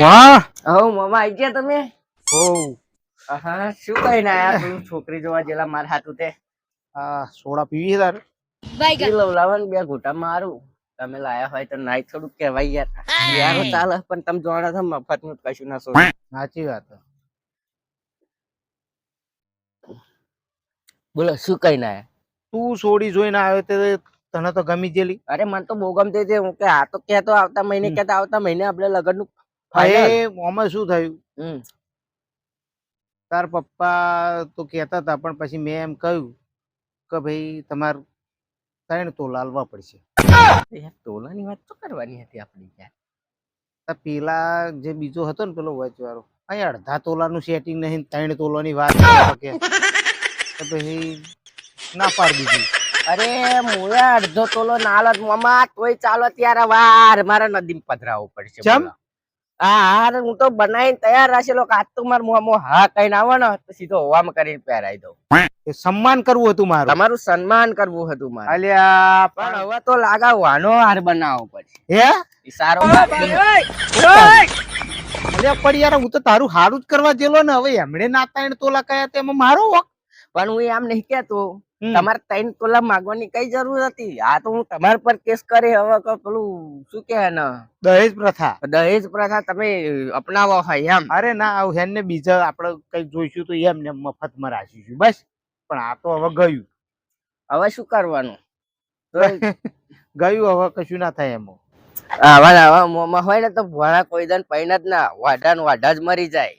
વાહ હો મામા આઈ ગયા તમે? ઓ હા શું કઈ ના યાર તું છોકરી જોવા જેલા માર હાથું તે આ સોડા પીવી છે તારે? પી લઉં લાવો ને બે ઘૂંટા મારું. તમે લાયા હોય તો નાઈ થોડું કહેવાય યાર. યાર ચાલે પણ તમે જોડે છો મફત નું કશું ના સોડું. સાચી વાત છે. બોલો શું કઈ ના આયા? તું સોડી જોઈને આવ્યો તે તને તો ગમી ગયેલી. અરે મને તો બહુ ગમતી હતી. હું કે આ તો કેતો આવતા મહિને કેતા આવતા મહિને આપણે લગ્ન નું હા, ફાઇનલ. એ આમાં શું થયું, તાર પપ્પા તો કહેતા હતા પણ પછી મેં એમ કહ્યું કે ભાઈ તમારે 3 તોલા આલવા પડશે. તોલાની વાત તો કરવાની હતી આપણી યાર. તો પેલા જે બીજો હતો ને પેલો વચવાળો, અહીં અડધા તોલાનું સેટિંગ નહીં, 3 તોલાની વાત કે તો પછી ના પાડી દીધી. અરે મોએ અડધો તોલો નાલત મામા તોય ચાલો ત્યારે વાર મારા નદીમ પધરાવવું પડશે. ચમ? હા હાર હું તો બનાવીને તૈયાર રાખેલો કે આજ તો માર મોમો હા કઈ આવે ને તો સીધો હવામાં કરીને પહેરાઈ દઉં. એ સન્માન કરવું હતું મારું. તમારું સન્માન કરવું હતું મારે. અલ્યા પણ હવે તો લાગાવવાનો હાર બનાવવો પડશે. હે ઈશારો અલ્યા પણ યાર હું તો તારું હારું જ કરવા જેલો ને, હવે એમણે ના 3 તોલા કયા તેમાં મારો વક. પણ હું એમ નહીં કેતો તમારે 3 તોલા માંગવાની કઈ જરૂર હતી. આ તો હું તમારા પર કેસ કરી હવે પેલું શું કે ને દહેજ પ્રથા. દહેજ પ્રથા તમે અપનાવો હોય એમ. અરે ના આવ હેન ને બીજા આપણે કઈ જોઈશું તો એમ ને મફતમાં રાખીશું બસ. પણ આ તો હવે ગયું. હવે શું કરવાનું? ગયું, હવે કશું ના થાય એમાં. આવા મોમાં હોય ને તો ભણા કોઈ દન પૈન જ ના વાઢા જ મરી જાય.